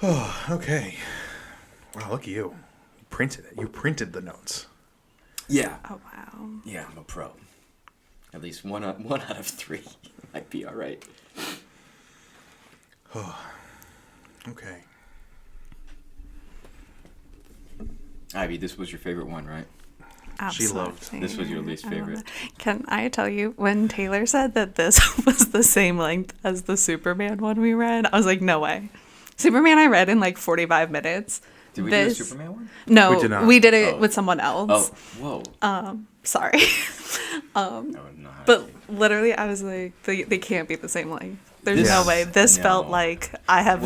Oh, okay. Wow, look at you. You printed it. You printed the notes. Yeah. Oh, wow. Yeah, I'm a pro. At least one out of 3 might be all right. Okay. Ivy, this was your favorite one, right? She loved. This was your least favorite. Can I tell you, when Taylor said that this was the same length as the Superman one we read, I was like, no way. Superman I read in like 45 minutes. Did we do a Superman one? No, We did not. we did it with someone else. Oh, whoa. Sorry. But literally, I was like, they can't be the same length. There's no way. This felt like I've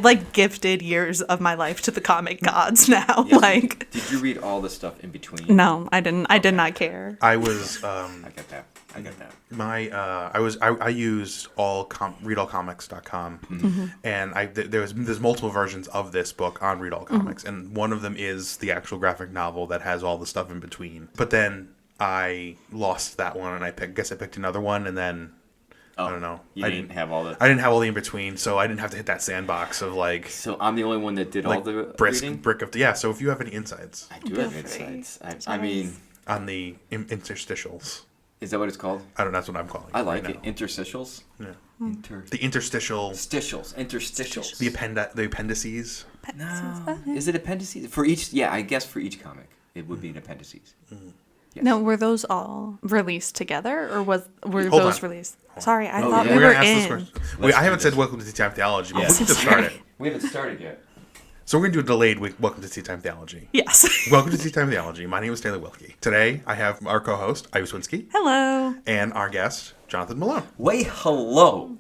like gifted years of my life to the comic gods now. Yeah, like, did you read all the stuff in between? No, I didn't. I did not care. I was. I get that. I used readallcomics.com, and there's multiple versions of this book on Read All Comics, and one of them is the actual graphic novel that has all the stuff in between. But then I lost that one, and I picked another one, and then I don't know. I didn't have all the in between, so I didn't have to hit that sandbox of like. So I'm the only one that did all the reading? So if you have any insights, I do have insights. I mean, on the interstitials. Is that what it's called? I don't know. That's what I'm calling it. I like it. Interstitials? Yeah. The interstitial. Interstitials. The appendices. No. Is it appendices? For each, yeah, I guess for each comic, it would be an appendices. Yes. No, were those all released together, or were Hold those on. released? Sorry, I thought We're we were gonna ask in. this question. I haven't said welcome to Tea Time Theology, but we can just start it. We haven't started yet. So we're going to do a delayed welcome to Tea Time Theology. Yes. Welcome to Tea Time Theology. My name is Taylor Wilkie. Today, I have our co-host, Ivy Swinsky. Hello. And our guest, Jonathan Malone. Hello.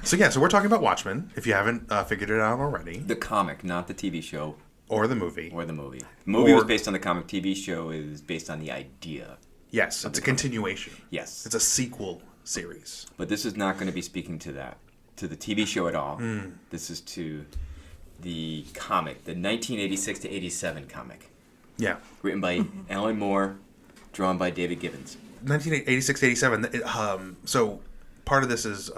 So we're talking about Watchmen, if you haven't figured it out already. The comic, not the TV show. Or the movie. The movie was based on the comic. TV show is based on the idea. Yes, it's a continuation. Yes. It's a sequel series. But this is not going to be speaking to that, to the TV show at all. This is to the comic, the 1986 to 87 comic. Yeah. Written by Alan Moore, drawn by David Gibbons. 1986 to 87. So part of this is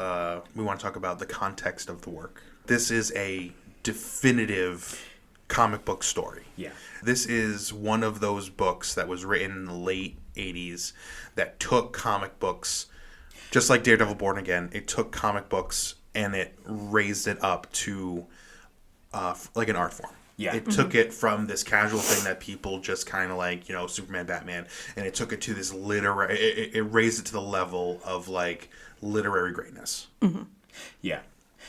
we want to talk about the context of the work. This is a definitive comic book story. Yeah. This is one of those books that was written in the late 80s that took comic books, just like Daredevil Born Again, it took comic books and it raised it up to like an art form. Yeah. It took it from this casual thing that people just kind of like, Superman, Batman, and it took it to this it raised it to the level of like literary greatness. Yeah.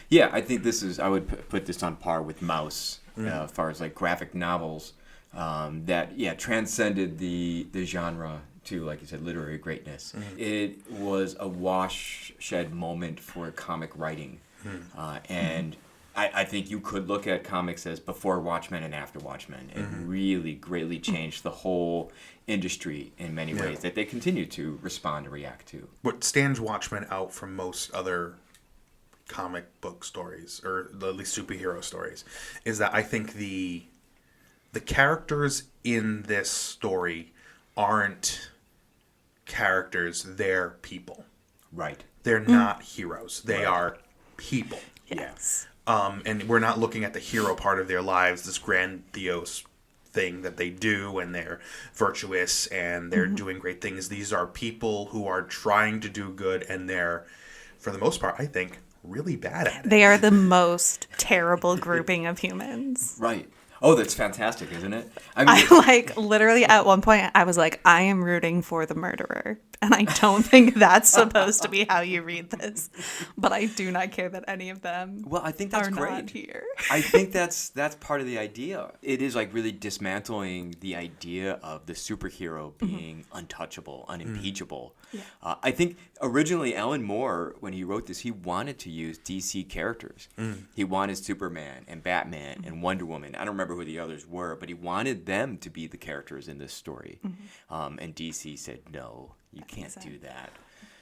Yeah, I think I would put this on par with Mouse. As far as like graphic novels that transcended the genre to, like you said, literary greatness. It was a watershed moment for comic writing, and I think you could look at comics as before Watchmen and after Watchmen. It really greatly changed the whole industry in many ways that they continue to respond and react to. What stands Watchmen out from most other comic book stories, or at least superhero stories, is that I think the characters in this story aren't characters, they're people. Right. They're not heroes. They are people. Yes. And we're not looking at the hero part of their lives, this grandiose thing that they do, and they're virtuous and they're doing great things. These are people who are trying to do good, and they're, for the most part, I think, really bad at it. They are the most terrible grouping of humans. Right. Oh, that's fantastic, isn't it? I literally at one point I was like, I am rooting for the murderer. And I don't think that's supposed to be how you read this. But I do not care that any of them I think that's great. Not here. I think that's part of the idea. It is like really dismantling the idea of the superhero being untouchable, unimpeachable. Yeah. I think originally Alan Moore, when he wrote this, he wanted to use DC characters. He wanted Superman and Batman and Wonder Woman. I don't remember who the others were, but he wanted them to be the characters in this story. And DC said, no, you can't do that.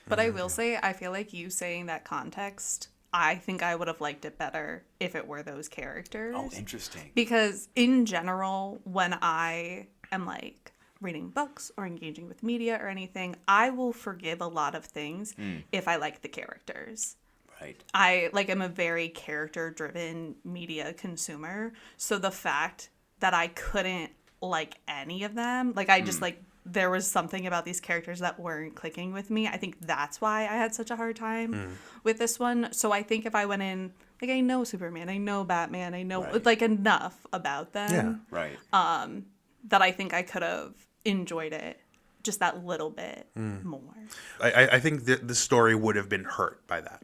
But I will say, I feel like you saying that context, I think I would have liked it better if it were those characters. Oh, interesting. Because in general, when I am like reading books or engaging with media or anything, I will forgive a lot of things if I like the characters. Right. I am a very character driven media consumer. So the fact that I couldn't like any of them, I just there was something about these characters that weren't clicking with me. I think that's why I had such a hard time with this one. So I think if I went in, I know Superman, I know Batman, I know enough about them. Yeah. Right. That I think I could have enjoyed it just that little bit more. I think that the story would have been hurt by that.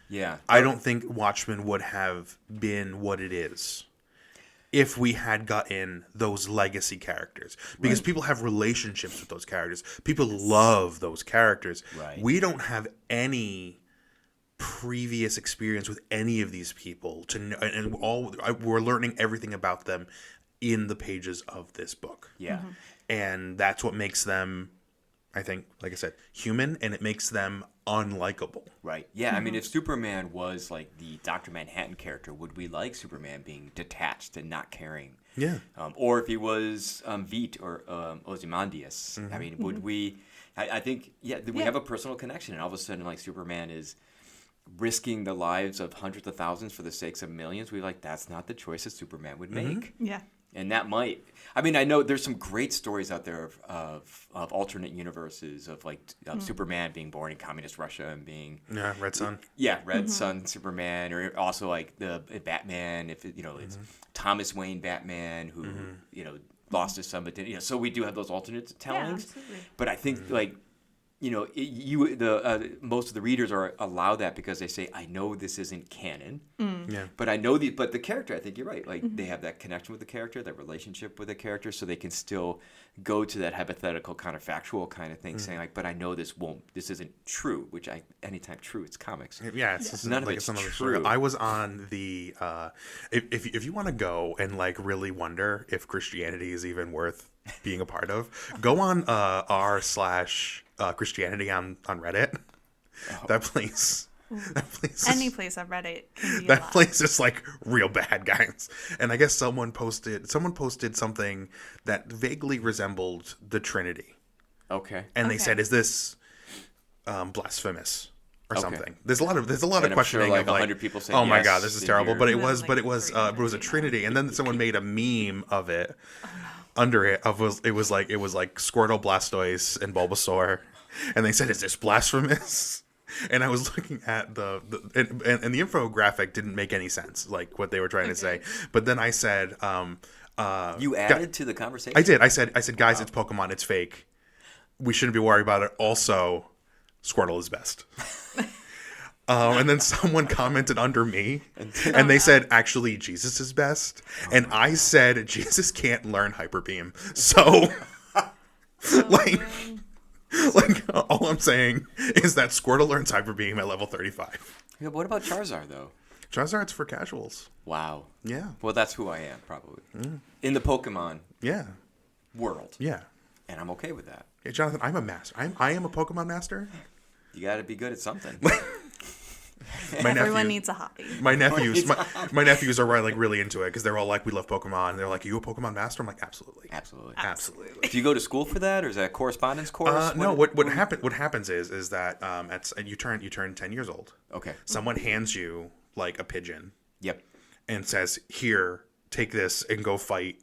Yeah. I don't think Watchmen would have been what it is if we had gotten those legacy characters. Because people have relationships with those characters. People love those characters. Right. We don't have any previous experience with any of these people to know, and we're learning everything about them in the pages of this book. Yeah. And that's what makes them, I think, like I said, human, and it makes them unlikable. Right. Yeah. I mean, if Superman was like the Dr. Manhattan character, would we like Superman being detached and not caring? Yeah. Or if he was Vite or Ozymandias, I mean, would we? I think, we have a personal connection, and all of a sudden, Superman is risking the lives of hundreds of thousands for the sakes of millions. That's not the choice that Superman would make. Yeah. And that might, I know there's some great stories out there of alternate universes of Superman being born in communist Russia and being Red Sun. Yeah, Red Sun Superman, or also the Batman. If it's Thomas Wayne Batman who lost his son, but didn't. So we do have those alternate tellings. Yeah, absolutely. But I think most of the readers are allow that because they say, I know this isn't canon, but I know but the character, I think you're right. They have that connection with the character, that relationship with the character, so they can still go to that hypothetical kind of factual kind of thing, saying but I know this isn't true. Which anytime true, it's comics. Yeah, it's none of it's true. I was on the if you want to go and really wonder if Christianity is even worth being a part of, go on r/Christianity on Reddit. That place. Any place on Reddit can be that a lot. place is real bad, guys. And I guess someone posted something that vaguely resembled the Trinity. Okay. And they said, "Is this blasphemous or Okay. something?" There's a lot of I'm questioning. sure of 100 people say, "Oh my yes, God, this is in terrible." here. But it And was, then, but it was a Trinity, and then someone made a meme of it. Under it, it was like Squirtle, Blastoise, and Bulbasaur, and they said, "Is this blasphemous?" And I was looking at the the infographic didn't make any sense, what they were trying to say. But then I said, You added to the conversation? I did. I said, guys, it's Pokemon. It's fake. We shouldn't be worried about it. Also, Squirtle is best. And then someone commented under me, and they said, actually, Jesus is best. And I said, Jesus can't learn Hyper Beam. So, all I'm saying is that Squirtle learns Hyper Beam at level 35. Yeah, what about Charizard, though? Charizard's for casuals. Wow. Yeah. Well, that's who I am, probably. In the Pokemon Yeah. world. Yeah. And I'm okay with that. Hey, Jonathan, I'm a master. I am a Pokemon master. You got to be good at something. Everyone needs a hobby. My nephews, my nephews are really into it because they're all like, "We love Pokemon." And they're like, "Are you a Pokemon master?" I'm like, "Absolutely, Absolutely. Do you go to school for that, or is that a correspondence course? No, what happens is that you turn 10 years old. Okay. Someone hands you a pigeon. Yep. And says, "Here, take this and go fight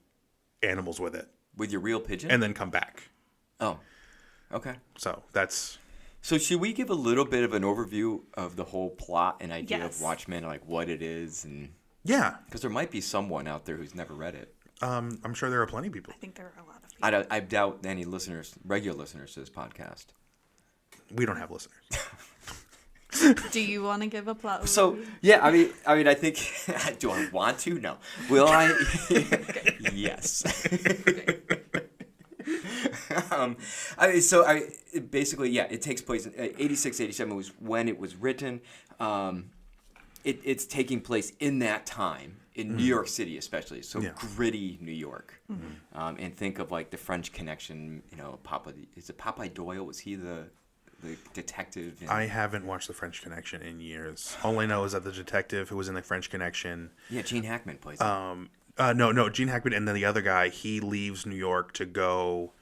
animals with it." With your real pigeon? And then come back. Oh. Okay. So that's. So should we give a little bit of an overview of the whole plot and idea Yes. of Watchmen, what it is, and Yeah. because there might be someone out there who's never read it. I'm sure there are plenty of people. I think there are a lot of people. I doubt any regular listeners to this podcast. We don't have listeners. Do you want to give a plot? So overview? yeah, I mean, I think. Do I want to? No. Will I? Yes. Basically, it takes place in 86, 87 was when it was written. It's taking place in that time in New York City, especially. So gritty New York, and think of the French Connection. Is it Popeye Doyle? Was he the detective? I haven't watched The French Connection in years. All I know is that the detective who was in The French Connection. Yeah, Gene Hackman plays it. No, Gene Hackman, and then the other guy. He leaves New York to go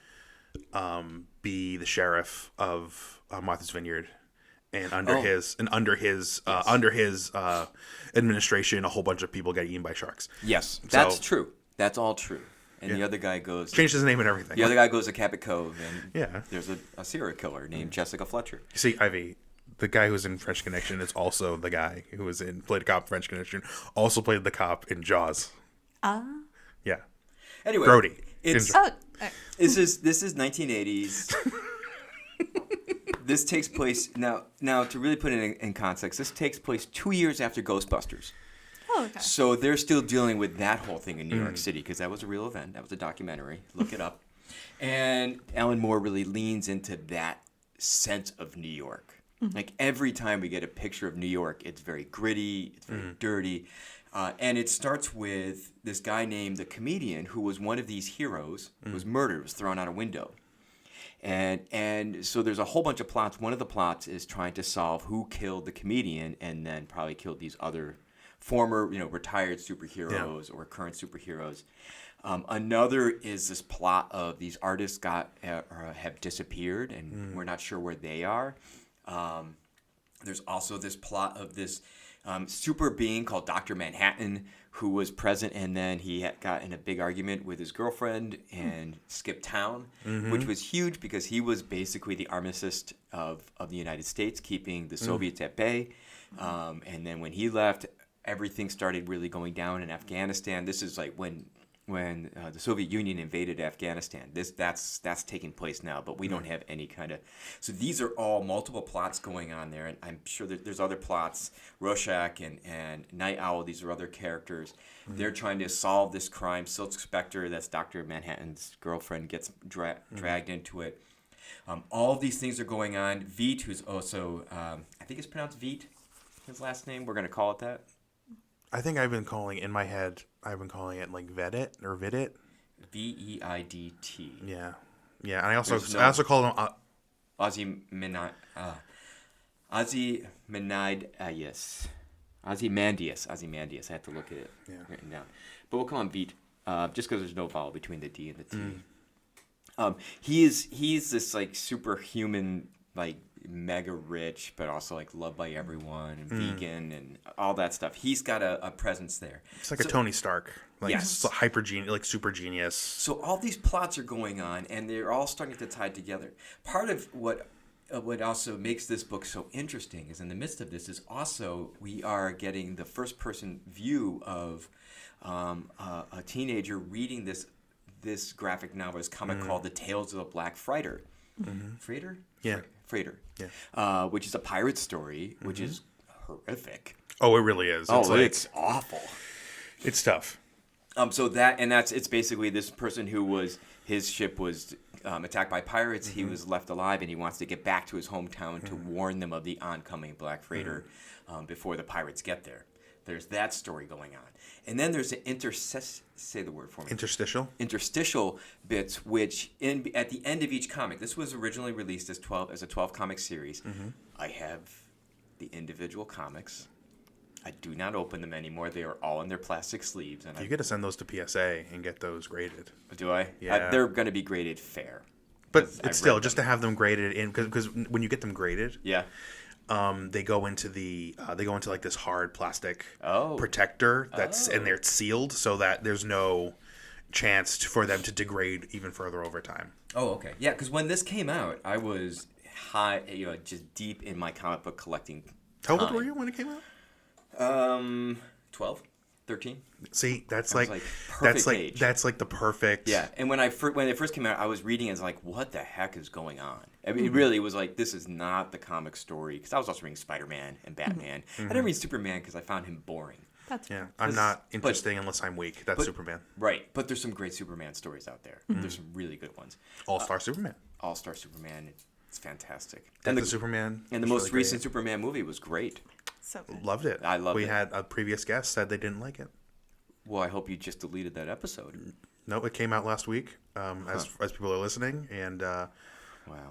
be the sheriff of Martha's Vineyard, and under his administration, a whole bunch of people get eaten by sharks. Yes, that's true. That's all true. And the other guy goes... Changed his name and everything. The other guy goes to Cabot Cove, and there's a serial killer named Jessica Fletcher. You see, Ivy, the guy who's in French Connection is also the guy who played a cop in French Connection, also played the cop in Jaws. Yeah. Anyway, Brody. This is 1980s. This takes place now to really put it in context. This takes place 2 years after Ghostbusters. Oh, okay. So they're still dealing with that whole thing in New York City because that was a real event. That was a documentary. Look it up. And Alan Moore really leans into that sense of New York. Like every time we get a picture of New York, it's very gritty, it's very dirty. And it starts with this guy named the Comedian, who was one of these heroes, was murdered, was thrown out a window. And so there's a whole bunch of plots. One of the plots is trying to solve who killed the comedian and then probably killed these other former, retired superheroes or current superheroes. Another is this plot of these artists have disappeared and we're not sure where they are. There's also this plot of this super being called Dr. Manhattan who was present, and then he got in a big argument with his girlfriend and skipped town, which was huge because he was basically the armistice of the United States, keeping the Soviets at bay. And then when he left, everything started really going down in Afghanistan. This is like when the Soviet Union invaded Afghanistan. That's taking place now, but we don't have any kind of... So these are all multiple plots going on there, and I'm sure that there's other plots. Rorschach and Night Owl, these are other characters. They're trying to solve this crime. Silk Spectre, that's Dr. Manhattan's girlfriend, gets dragged into it. All of these things are going on. Veet, who's also... I think it's pronounced Veet, his last name. We're going to call it that. I think I've been calling it like Vedit or Vidit. Veidt. Yeah. And I also call him Ozymandias. Ozymandias. I have to look at it written down. But we'll call him Veet, just because there's no vowel between the D and the T. He's this like superhuman, like mega rich, but also like loved by everyone and vegan and all that stuff. He's got a presence there. It's like a Tony Stark, like hyper genius, like super genius. So all these plots are going on, and they're all starting to tie together. Part of what also makes this book so interesting is in the midst of this is also we are getting the first person view of a teenager reading this graphic novel, this comic called The Tales of the Black Freighter. Freighter? Yeah. Freighter. Yeah. Which is a pirate story, which is horrific. Oh, it really is. It's awful. It's tough. It's basically this person his ship was attacked by pirates. He was left alive, and he wants to get back to his hometown to warn them of the oncoming Black Freighter before the pirates get there. There's that story going on. And then there's an say the word for me. Interstitial? Interstitial bits, which at the end of each comic, this was originally released as a 12-comic series. I have the individual comics. I do not open them anymore. They are all in their plastic sleeves. And you got to send those to PSA and get those graded. Do I? Yeah. They're going to be graded fair. But it's still, just to have them graded in, because when you get them graded... Yeah. They go into like this hard plastic protector and they're sealed so that there's no chance for them to degrade even further over time. Oh, okay. Yeah, because when this came out, I was just deep in my comic book collecting. How old were you when it came out? 12, 13. See, that's like age. That's like the perfect. Yeah, and when it first came out, I was reading it, and I was like, what the heck is going on? I mean, it really was like, this is not the comic story, because I was also reading Spider-Man and Batman. I didn't read Superman because I found him boring. I'm not interesting unless I'm weak. That's Superman. Right, but there's some great Superman stories out there. There's some really good ones. All-Star Superman. All-Star Superman. It's fantastic. And the Superman. And the most recent Superman movie was great. So good. Loved it. I loved it. We had a previous guest said they didn't like it. Well, I hope you just deleted that episode. No, it came out last week. As people are listening, and wow.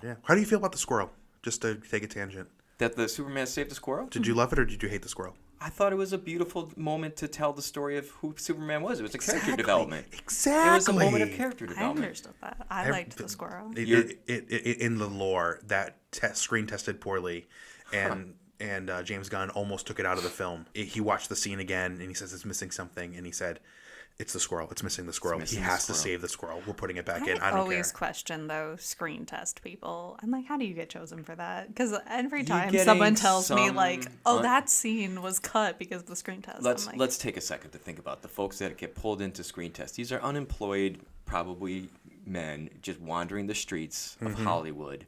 Yeah. How do you feel about the squirrel? Just to take a tangent. That the Superman saved the squirrel? Did you love it or did you hate the squirrel? I thought it was a beautiful moment to tell the story of who Superman was. It was a character development. Exactly. It was a moment of character I development. understood that. I liked the squirrel. In the lore, that screen tested poorly, and James Gunn almost took it out of the film. He watched the scene again, and he says it's missing something, and he said, "It's the squirrel. It's missing the squirrel. He has to save the squirrel. We're putting it back in. I don't always care." question those screen test people. I'm like, how do you get chosen for that? Because every time getting someone tells me some like, oh, that scene was cut because of the screen test. Let's take a second to think about the folks that get pulled into screen tests. These are unemployed, probably men just wandering the streets of Hollywood,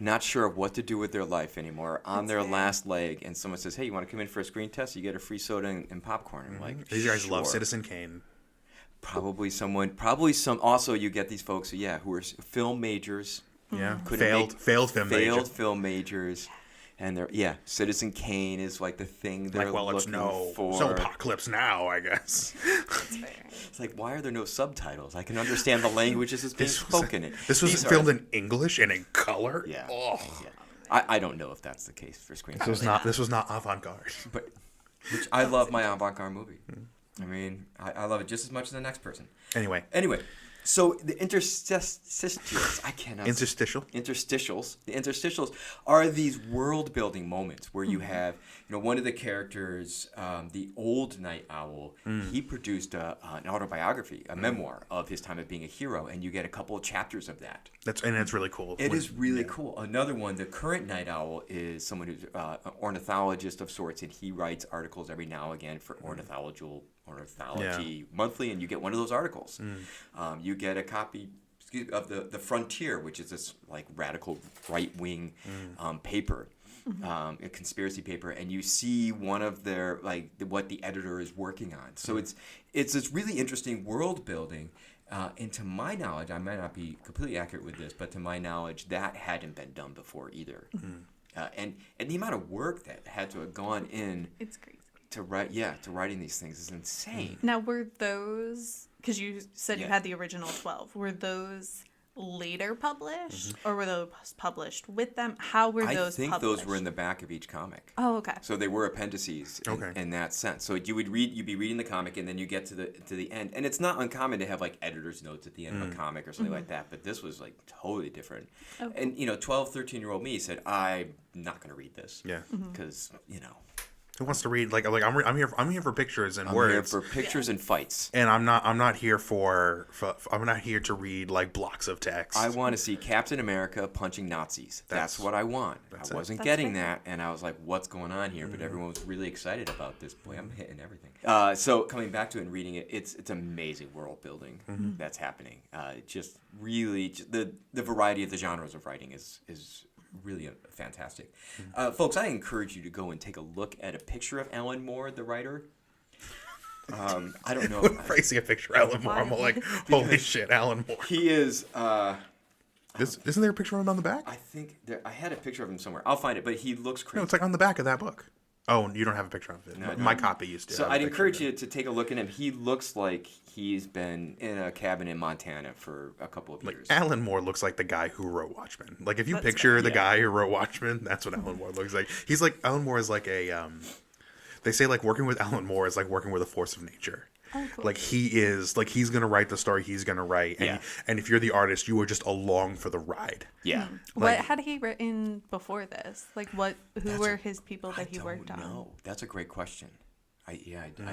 not sure of what to do with their life anymore, on their last leg, and someone says, "Hey, you want to come in for a screen test? You get a free soda and popcorn." I'm like, These guys love sure. Citizen Kane. Probably some. Also, you get these folks, who are film majors. Yeah, Couldn't failed film major. film majors. And Citizen Kane is like the thing they're Like, well, it's looking for. no apocalypse now, I guess. That's fair. It's like, why are there no subtitles? I can understand the languages that's being spoken in. This was filmed in English and in color. Yeah. Oh. Yeah. I don't know if that's the case for screen. This was not avant-garde. But which I love my avant-garde movie. I mean, I love it just as much as the next person. Anyway, so the interstitials, I cannot. interstitial. Interstitials. The interstitials are these world-building moments where you have, one of the characters, the old night owl. He produced an autobiography, a memoir of his time of being a hero, and you get a couple of chapters of that. That's really cool. It is really cool. Another one, the current night owl, is someone who's an ornithologist of sorts, and he writes articles every now and again for Ornithology Monthly, and you get one of those articles. You get a copy of the Frontier, which is this like radical right-wing paper, a conspiracy paper, and you see one of their what the editor is working on. So it's this really interesting world building. And to my knowledge, I might not be completely accurate with this, but to my knowledge, that hadn't been done before either. And the amount of work that had to have gone in. It's crazy. To writing these things is insane. Now, were those, because you said you had the original 12, were those later published or were those published with them? How were those published? I think those were in the back of each comic. Oh, okay. So they were appendices in that sense. So you'd be reading the comic, and then you get to the end. And it's not uncommon to have like editor's notes at the end of a comic or something like that, but this was like totally different. Oh, cool. And 12, 13-year-old me said, I'm not going to read this. Yeah. Because, Who wants to read I'm here for pictures and words. I'm here for pictures and fights. And I'm not here I'm not here to read like blocks of text. I want to see Captain America punching Nazis. That's what I want. I wasn't getting that, and I was like, what's going on here? But everyone was really excited about this. Boy, I'm hitting everything. So coming back to it and reading it, it's amazing world building that's happening. Just really, the variety of the genres of writing is really fantastic. Folks, I encourage you to go and take a look at a picture of Alan Moore, the writer. I don't know. When I see a picture of Alan Moore, I'm like, holy shit, Alan Moore. He is... isn't there a picture of him on the back? I think I had a picture of him somewhere. I'll find it, but he looks crazy. No, it's like on the back of that book. Oh, you don't have a picture of it. No, My copy used to. So I'd encourage you to take a look at him. He looks like he's been in a cabin in Montana for a couple of years. Alan Moore looks like the guy who wrote Watchmen. Like if you picture the guy who wrote Watchmen, that's what Alan Moore looks like. He's like Alan Moore is like a. They say like working with Alan Moore is like working with a force of nature. Oh, cool. Like he's gonna write the story he's gonna write, and if you're the artist, you were just along for the ride. Yeah. What had he written before this? Like who were his people that he worked on? No, that's a great question. I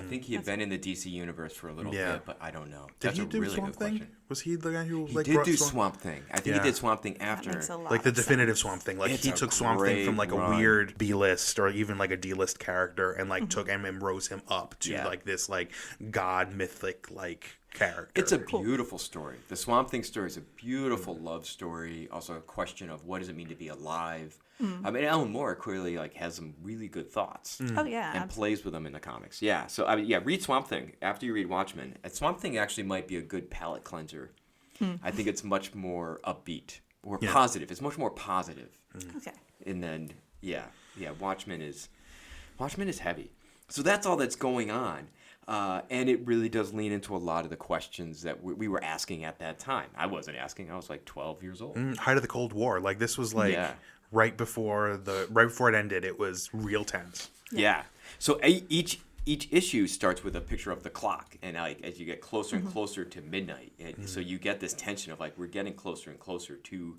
think he had been in the DC universe for a little bit, but I don't know. Did That's he a do really Swamp good Thing? question. Was he the guy who He like did brought do Swamp Thing. I think he did Swamp Thing after. like the definitive Swamp Thing. Like It's he a took Swamp Thing from like great a run. weird B-list or even like a D-list character and like took him and rose him up to like this like god mythic like character. It's a beautiful story. The Swamp Thing story is a beautiful love story. Also a question of what does it mean to be alive. I mean, Alan Moore clearly like has some really good thoughts. Oh yeah. And plays with them in the comics. Yeah. So read Swamp Thing after you read Watchmen. And Swamp Thing actually might be a good palate cleanser. I think it's much more upbeat or positive. It's much more positive. Okay. And then Watchmen is heavy. So that's all that's going on. And it really does lean into a lot of the questions that we were asking at that time. I wasn't asking. I was like 12 years old. Height of the Cold War. Like this was like right before it ended. It was real tense. Yeah. So each issue starts with a picture of the clock, and like as you get closer and closer to midnight, so you get this tension of like we're getting closer and closer to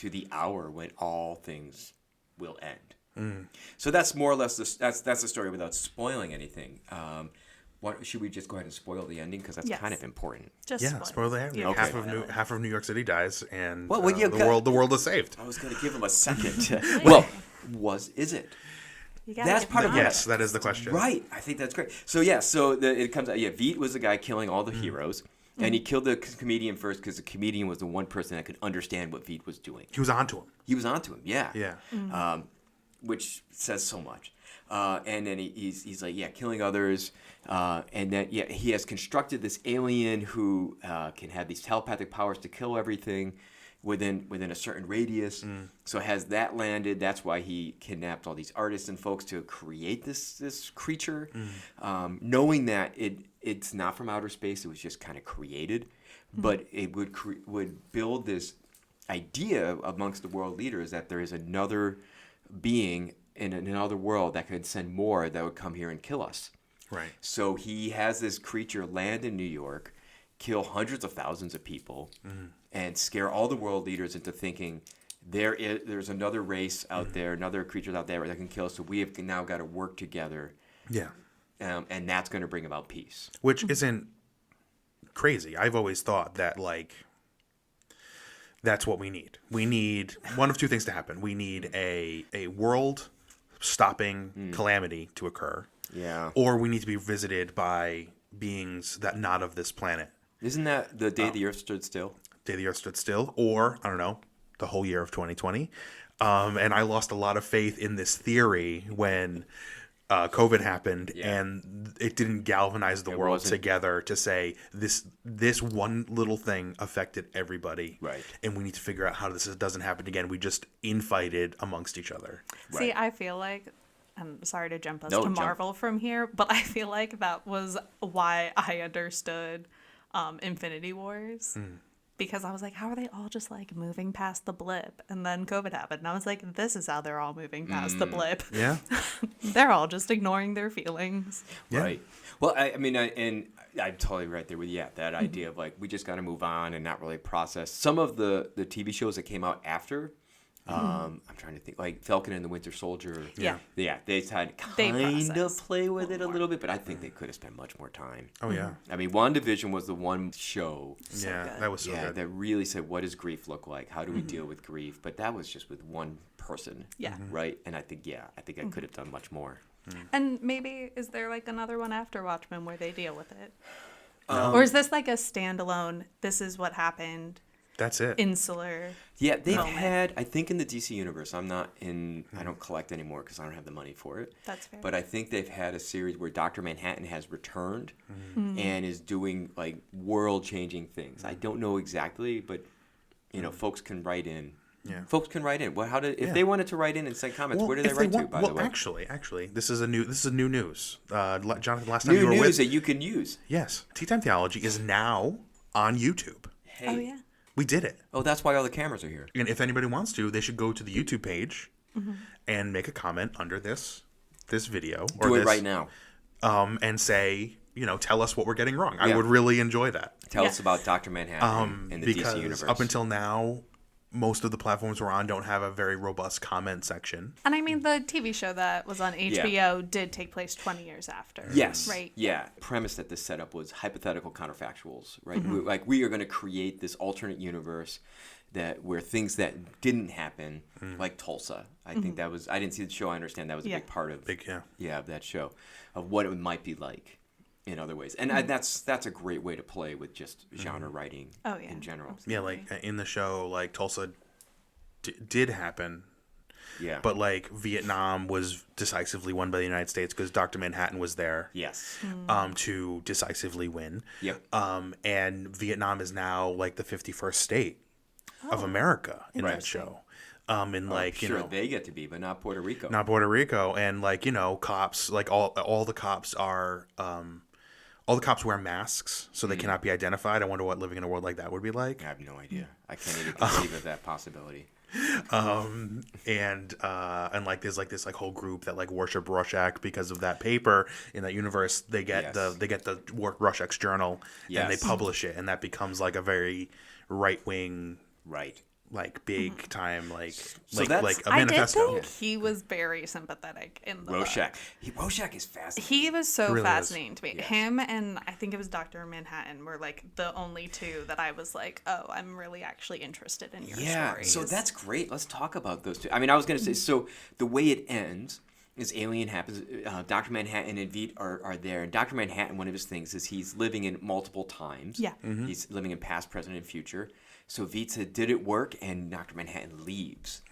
the hour when all things will end. So that's more or less that's the story without spoiling anything. Should we just go ahead and spoil the ending, because that's kind of important? Just Yeah, spoil the ending. Okay. Half of New York City dies, and Well, the world is saved. I was going to give him a second. Is it? That's part of Yes, that is the question. Right. I think that's great. So yeah, it comes out. Yeah, Veet was the guy killing all the heroes, and he killed the comedian first because the comedian was the one person that could understand what Veet was doing. He was onto him. Yeah. Yeah. Which says so much. And then he's like, killing others. And then, he has constructed this alien who can have these telepathic powers to kill everything within a certain radius. So has that landed. That's why he kidnapped all these artists and folks to create this creature, knowing that it's not from outer space. It was just kind of created, but it would build this idea amongst the world leaders that there is another being in another world that could send more that would come here and kill us. Right. So he has this creature land in New York, kill hundreds of thousands of people, and scare all the world leaders into thinking there's another race out there, another creature out there that can kill us. So we have now got to work together. Yeah. And that's going to bring about peace. Which isn't crazy. I've always thought that, like, that's what we need. We need one of two things to happen. We need a world-stopping calamity to occur. Yeah. Or we need to be visited by beings that not of this planet. Isn't that the day the Earth stood still? Day the Earth stood still, or, I don't know, the whole year of 2020. And I lost a lot of faith in this theory when COVID happened, and it didn't galvanize the world together to say this one little thing affected everybody, right? And we need to figure out how this doesn't happen again. We just infighted amongst each other. See, I feel like, I'm sorry to jump us to Marvel from here, but I feel like that was why I understood Infinity Wars. Because I was like, how are they all just like moving past the blip? And then COVID happened. And I was like, this is how they're all moving past the blip. Yeah. They're all just ignoring their feelings. Yeah. Right. Well, I'm totally right there with that idea of like, we just got to move on and not really process. Some of the TV shows that came out after, I'm trying to think, like Falcon and the Winter Soldier. Yeah. They had kind of play with it a little bit, but I think they could have spent much more time. Oh, yeah. I mean, WandaVision was the one show. That was so good. That really said, what does grief look like? How do we deal with grief? But that was just with one person. Yeah. Right? And I think I could have done much more. And maybe, is there like another one after Watchmen where they deal with it? Or is this like a standalone, this is what happened? That's it. Insular. Yeah, they've had, I think in the DC universe, I don't collect anymore because I don't have the money for it. That's fair. But I think they've had a series where Dr. Manhattan has returned and is doing like world-changing things. I don't know exactly, but folks can write in. Yeah. Folks can write in. Well, if they wanted to write in and send comments, where do they write to? By the way, actually, this is new news. Jonathan, last time new you were news that you can use. Yes, Tea Time Theology is now on YouTube. Hey. Oh, yeah. We did it. Oh, that's why all the cameras are here. And if anybody wants to, they should go to the YouTube page and make a comment under this video. Do it right now. And say, tell us what we're getting wrong. I would really enjoy that. Tell us about Dr. Manhattan in the DC universe. Up until now, most of the platforms we're on don't have a very robust comment section. And I mean, the TV show that was on HBO did take place 20 years after. Yes. Right? Yeah. The premise that this setup was hypothetical counterfactuals, right? We are going to create this alternate universe where things that didn't happen, like Tulsa. I think that was, I didn't see the show. I understand that was a big part of of that show, of what it might be like in other ways. And that's a great way to play with just genre writing in general. Absolutely. Yeah, like in the show, like Tulsa did happen. Yeah. But like Vietnam was decisively won by the United States because Dr. Manhattan was there. Yes. To decisively win. Yep. And Vietnam is now like the 51st state of America in that show. And like, sure, they get to be, but not Puerto Rico. Not Puerto Rico. And like, cops, like all the cops are all the cops wear masks, so they cannot be identified. I wonder what living in a world like that would be like. I have no idea. I can't even conceive of that possibility. And like there's like this like whole group that like worship Rorschach because of that paper in that universe. They get the Rorschach's journal and they publish it, and that becomes like a very right wing like big time like So like that's- like a I did manifesto. think he was very sympathetic in the Rorschach. book. Rorschach is fascinating. He was so Really is. fascinating to me. Yes. Him and I think it was Dr. Manhattan were like the only two that I was like, oh, I'm really actually interested in your stories. So that's great. Let's talk about those two. I mean, I was going to say, so the way it ends is Alien happens. Dr. Manhattan and Veet are there. And Dr. Manhattan, one of his things is he's living in multiple times. Yeah. He's living in past, present, and future. So Veet said, did it work? And Dr. Manhattan leaves.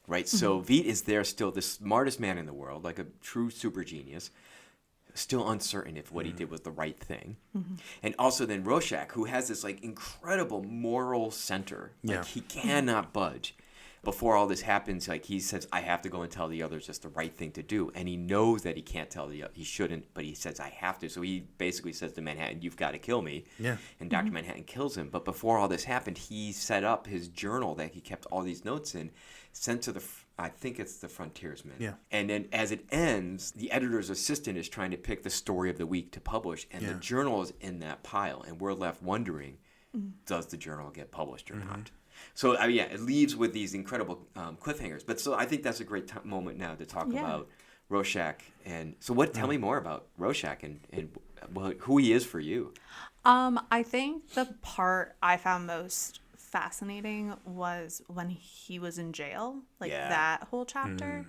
Right? So Veet is there still, the smartest man in the world, like a true super genius, still uncertain if what he did was the right thing. And also then Rorschach, who has this like incredible moral center. Like Yeah. he cannot budge. Before all this happens, like he says, I have to go and tell the others it's the right thing to do. And he knows that he can't tell he shouldn't, but he says, I have to. So he basically says to Manhattan, you've got to kill me. Yeah. And Dr. Manhattan kills him. But before all this happened, he set up his journal that he kept all these notes in, sent to I think it's the Frontiersman. Yeah. And then as it ends, the editor's assistant is trying to pick the story of the week to publish. And the journal is in that pile. And we're left wondering, does the journal get published or not? So, it leaves with these incredible cliffhangers. But so I think that's a great moment now to talk about Rorschach. And so tell me more about Rorschach and who he is for you. I think the part I found most fascinating was when he was in jail, like that whole chapter.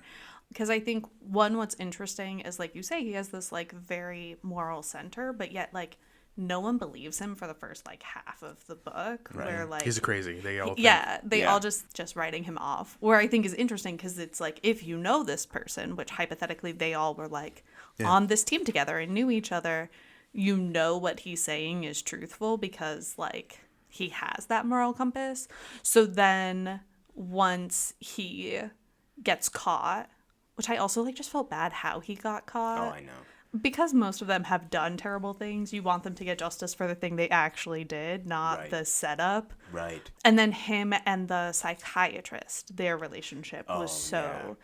Because I think what's interesting is, like you say, he has this like very moral center, but yet like no one believes him for the first like half of the book, where like He's crazy. They all think. they all just writing him off. Where I think is interesting because it's like if you know this person, which hypothetically they all were like on this team together and knew each other, you know what he's saying is truthful because like he has that moral compass. So then once he gets caught, which I also like just felt bad how he got caught. Oh, I know. Because most of them have done terrible things, you want them to get justice for the thing they actually did, not Right. the setup. Right. And then him and the psychiatrist, their relationship was so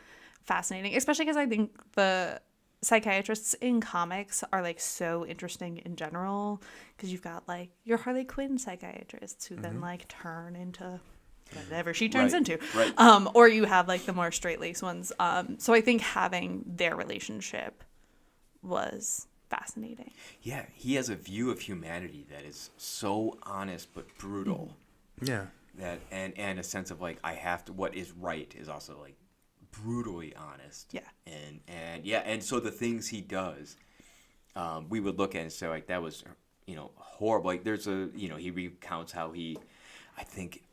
fascinating, especially because I think the psychiatrists in comics are like so interesting in general because you've got like your Harley Quinn psychiatrists who then like turn into whatever she turns Right. into. Right. Or you have like the more straight-laced ones. So I think having their relationship was fascinating. Yeah, he has a view of humanity that is so honest but brutal. Yeah. That and a sense of like I have to. What is right is also like brutally honest. Yeah. And so the things he does, we would look at and say like that was horrible. Like there's he recounts how I think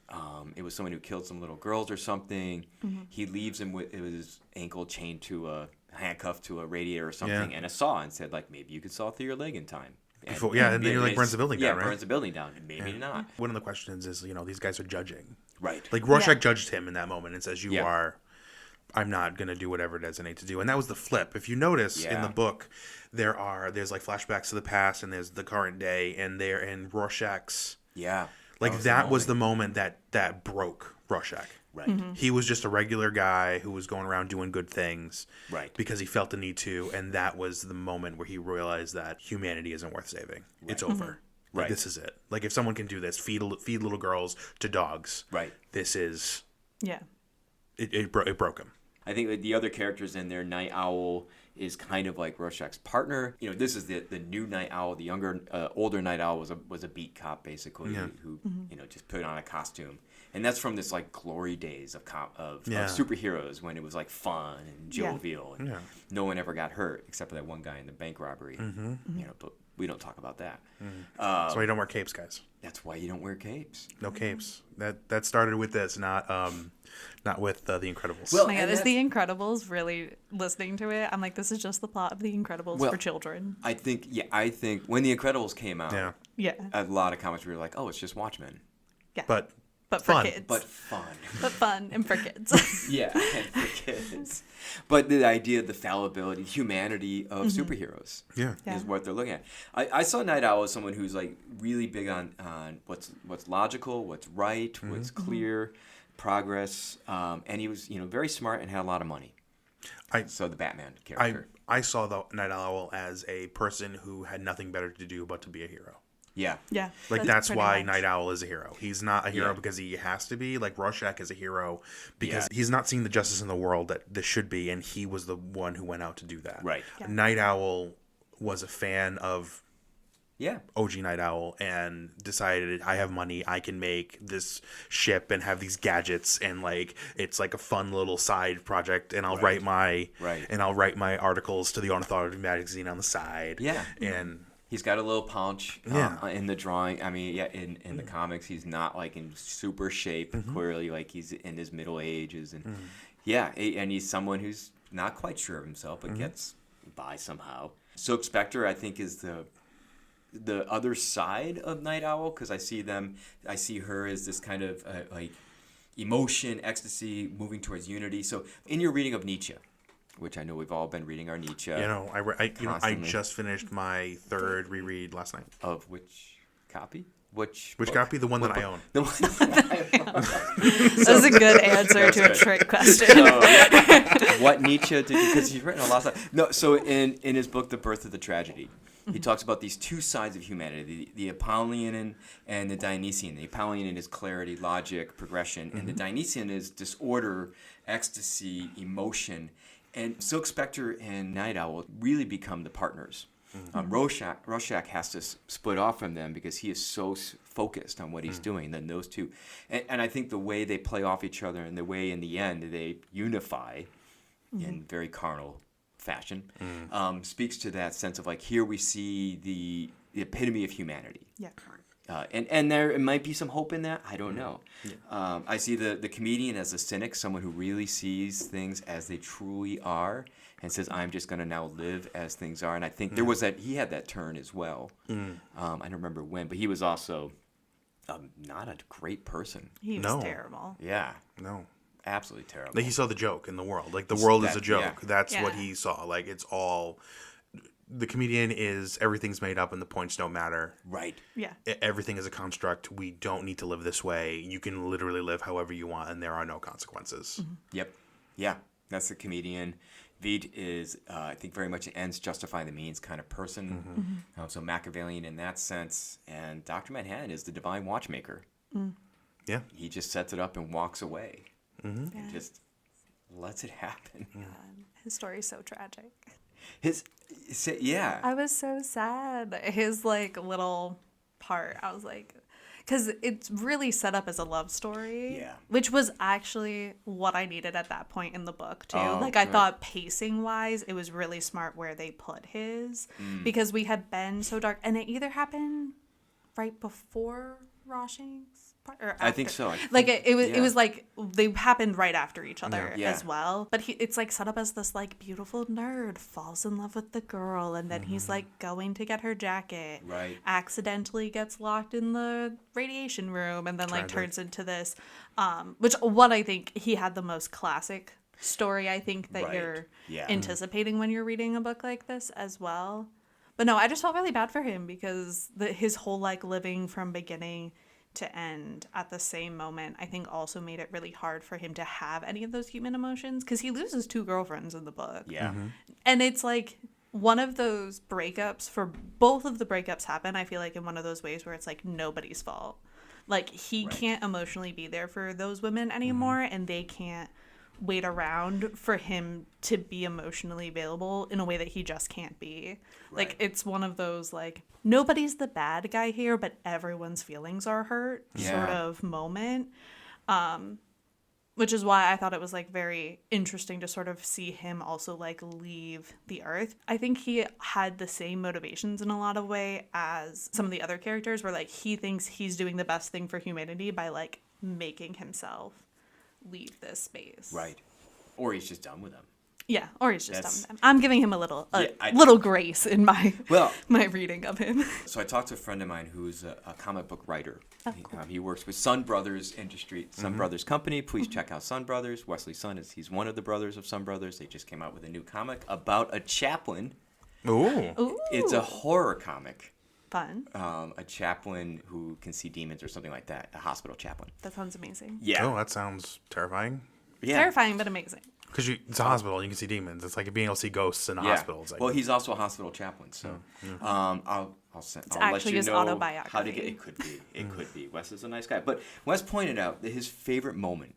it was someone who killed some little girls or something. He leaves him with his ankle chained to a handcuffed to a radiator or something and a saw and said like maybe you could saw through your leg in time. And And then you're like burns the building down, right? burns the building down. Maybe not. One of the questions is, these guys are judging. Right. Like Rorschach judged him in that moment and says, Yeah. I'm not going to do whatever it is I need to do. And that was the flip. If you notice in Yeah. the book, there's like flashbacks to the past and there's the current day and Rorschach's, Yeah. like that was the moment that broke Rorschach. Right. He was just a regular guy who was going around doing good things. Right. Because he felt the need to. And that was the moment where he realized that humanity isn't worth saving. It's over. Like, Right. this is it. Like, if someone can do this, feed little girls to dogs. Right. This is... Yeah. It broke him. I think that the other characters in there, Night Owl is kind of like Rorschach's partner. This is the new Night Owl. The older Night Owl was a beat cop basically who just put on a costume, and that's from this like glory days of superheroes when it was like fun and jovial and no one ever got hurt except for that one guy in the bank robbery. But we don't talk about that. So you don't wear capes, guys. That's why you don't wear capes. No capes. That started with this, not with The Incredibles. Well, Oh my God, and is The Incredibles really listening to it? I'm like, this is just the plot of The Incredibles Well, for children. I think when The Incredibles came out, Yeah. a lot of comments were like, "Oh, it's just Watchmen." Yeah. But for fun. kids. But fun. But fun and for kids. Yeah, and for kids. But the idea of the fallibility, humanity of superheroes Yeah. is what they're looking at. I saw Night Owl as someone who's like really big on what's logical, what's right, what's clear, progress, and he was very smart and had a lot of money. So the Batman character. I saw the Night Owl as a person who had nothing better to do but to be a hero. Yeah. Yeah. Like that's pretty why much. Night Owl is a hero. He's not a hero Yeah. because he has to be. Like Rorschach is a hero because Yeah. he's not seeing the justice in the world that this should be, and he was the one who went out to do that. Right. Yeah. Night Owl was a fan of Yeah. OG Night Owl and decided, I have money, I can make this ship and have these gadgets, and like it's like a fun little side project, and I'll Right. write my articles to the Ornithology magazine on the side. Yeah. And He's got a little punch Yeah. in the drawing. I mean, yeah, in the comics, he's not like in super shape. Clearly, like he's in his middle ages, and and he's someone who's not quite sure of himself, but gets by somehow. Silk Spectre, I think, is the other side of Night Owl, because I see her as this kind of like emotion, ecstasy, moving towards unity. So in your reading of Nietzsche, which I know we've all been reading our Nietzsche. I Constantly. just finished my third reread last night. Of which copy? Which Which book? copy? The one that I own. The one that I own. That was a good answer to a good. trick question. What Nietzsche did, because he's written a lot of stuff. No, so in his book, The Birth of the Tragedy, he talks about these two sides of humanity, the Apollonian and the Dionysian. The Apollonian is clarity, logic, progression, and the Dionysian is disorder, ecstasy, emotion. And Silk Spectre and Night Owl really become the partners. Rorschach has to split off from them because he is so focused on what he's doing. Then those two, and I think the way they play off each other and the way in the end they unify in very carnal fashion speaks to that sense of like, here we see the epitome of humanity. Yeah. And there might be some hope in that. I don't know. I see the comedian as a cynic, someone who really sees things as they truly are and says, I'm just going to now live as things are. And I think there was he had that turn as well. I don't remember when, but he was also not a great person. He was No. terrible. Yeah, No. absolutely terrible. Like he saw the joke in the world. Like the world is a joke. yeah. That's what Yeah. he saw. Like it's all. The comedian is everything's made up and the points don't matter. Right. Yeah. Everything is a construct. We don't need to live this way. You can literally live however you want, and there are no consequences. Yep. Yeah, that's the comedian. Veidt is, I think, very much an ends justify the means kind of person. So Machiavellian in that sense. And Dr. Manhattan is the divine watchmaker. Yeah. He just sets it up and walks away. And Yeah. just lets it happen. His story's so tragic. Yeah. I was so sad. His like little part, I was like, because it's really set up as a love story. Yeah. Which was actually what I needed at that point in the book too. Oh, like I good. thought pacing wise, it was really smart where they put his because we had been so dark, and it either happened right before Rorschach's part or after. I think so. Like it was yeah. it was like they happened right after each other Yeah. as well. But it's like set up as this like beautiful nerd falls in love with the girl, and then he's like going to get her jacket, Right. accidentally gets locked in the radiation room, and then like Tragic. turns into this which one I think he had the most classic story I think that Right. you're Yeah. anticipating when you're reading a book like this as well. But no, I just felt really bad for him because his whole like living from beginning to end at the same moment, I think also made it really hard for him to have any of those human emotions because he loses 2 girlfriends in the book. Yeah. And it's like one of those breakups for both of the breakups happen, I feel like, in one of those ways where it's like nobody's fault. Like he Right. can't emotionally be there for those women anymore, and they can't wait around for him to be emotionally available in a way that he just can't be. Like Right. it's one of those like nobody's the bad guy here, but everyone's feelings are hurt sort Yeah. of moment. Which is why I thought it was like very interesting to sort of see him also like leave the earth. I think he had the same motivations in a lot of way as some of the other characters where like he thinks he's doing the best thing for humanity by like making himself leave this space. Right. Or he's just done with them. Yeah, or he's just That's- done with them. I'm giving him a little Yeah, little grace in my Well, my reading of him. so I talked to a friend of mine who's a comic book writer. Oh, cool. He works with Sun Brothers Industry, Sun Brothers Company. Please check out Sun Brothers. Wesley Sun he's one of the brothers of Sun Brothers. They just came out with a new comic about a chaplain. Ooh. Ooh, It's a horror comic. fun. A chaplain who can see demons or something like that. A hospital chaplain. That sounds amazing. Yeah. Oh, that sounds terrifying. Yeah. Terrifying but amazing. Because it's a hospital, you can see demons. It's like being able to see ghosts in a hospital. It's like, well, he's also a hospital chaplain, so I'll let actually you his know autobiography. how to get. It could be. It could be. Wes is a nice guy, but Wes pointed out that his favorite moment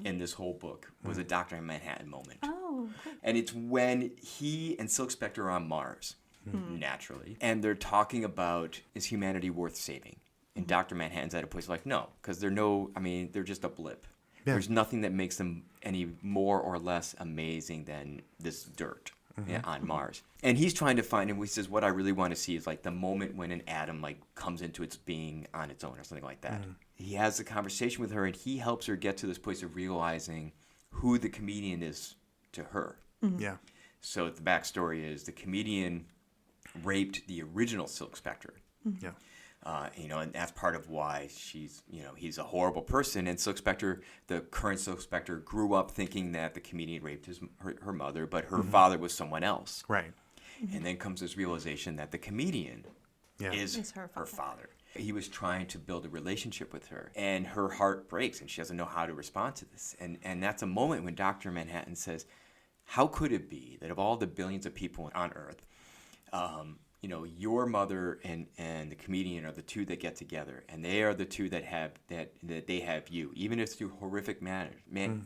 in this whole book was a Dr. Manhattan moment. Oh, cool. And it's when he and Silk Spectre are on Mars, naturally, and they're talking about, is humanity worth saving? And Dr. Manhattan's at a place like, no, because they're just a blip. Yeah. There's nothing that makes them any more or less amazing than this dirt on Mars. And he's trying to find, and he says, what I really want to see is like the moment when an atom like comes into its being on its own or something like that. He has a conversation with her, and he helps her get to this place of realizing who the comedian is to her. Yeah. So the backstory is the comedian raped the original Silk Spectre. Yeah. And that's part of why he's a horrible person. And Silk Spectre, the current Silk Spectre, grew up thinking that the comedian raped her mother, but her father was someone else. Right. And then comes this realization that the comedian is her father. He was trying to build a relationship with her, and her heart breaks, and she doesn't know how to respond to this. And that's a moment when Dr. Manhattan says, how could it be that of all the billions of people on Earth, your mother and the comedian are the two that get together, and they are the two that they have you, even if it's through horrific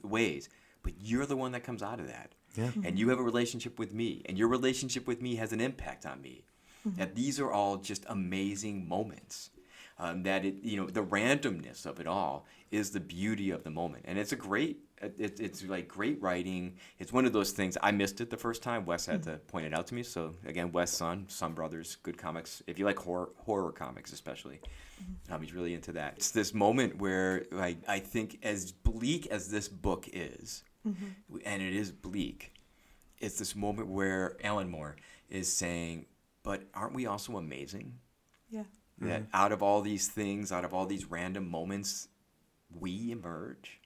ways. But you're the one that comes out of that, and you have a relationship with me, and your relationship with me has an impact on me. That these are all just amazing moments. That the randomness of it all is the beauty of the moment, and it's it's like great writing. It's one of those things. I missed it the first time. Wes had to point it out to me. So again, Wes' son Brothers, good comics. If you like horror comics, especially, he's really into that. It's this moment where I think, as bleak as this book is, and it is bleak, it's this moment where Alan Moore is saying, "But aren't we also amazing?" Yeah. That out of all these things, out of all these random moments, we emerge.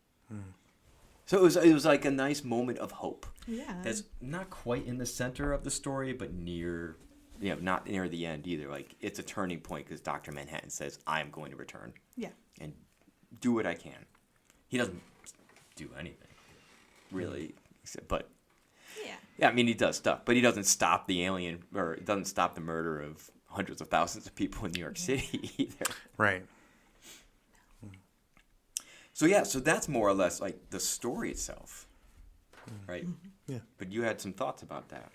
So it was like a nice moment of hope. Yeah. That's not quite in the center of the story, but near, not near the end either. Like, it's a turning point because Dr. Manhattan says, I am going to return. Yeah. And do what I can. He doesn't do anything, really, but yeah, I mean, he does stuff, but he doesn't stop the alien, or it doesn't stop the murder of hundreds of thousands of people in New York City either. Right. So that's more or less like the story itself, right? Yeah. But you had some thoughts about that.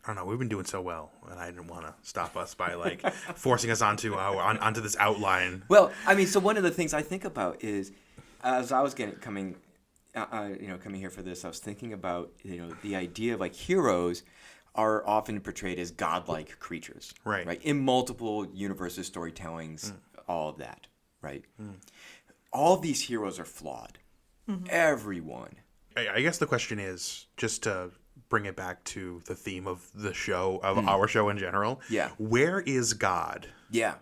I don't know. We've been doing so well, and I didn't want to stop us by forcing us onto this outline. Well, I mean, so one of the things I think about is, as I was coming here for this, I was thinking about the idea of heroes are often portrayed as godlike creatures, right? In multiple universes, storytellings, all of that, right? All of these heroes are flawed. Everyone. I guess the question is, just to bring it back to the theme of the show, of our show in general. Yeah. Where is God? Yeah.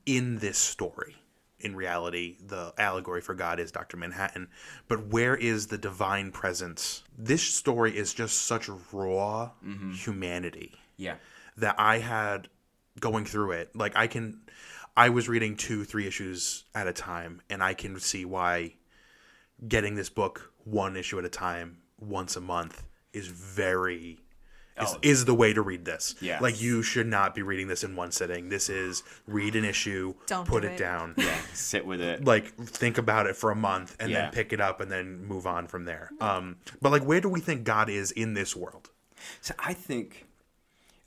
In this story? In reality, the allegory for God is Dr. Manhattan. But where is the divine presence? This story is just such raw humanity. Yeah. That I had going through it. I was reading 2-3 issues at a time, and I can see why getting this book one issue at a time, once a month, is is the way to read this. Yeah. You should not be reading this in one sitting. This is read an issue, put it down. Yeah, sit with it. Think about it for a month, and then pick it up, and then move on from there. But where do we think God is in this world? So I think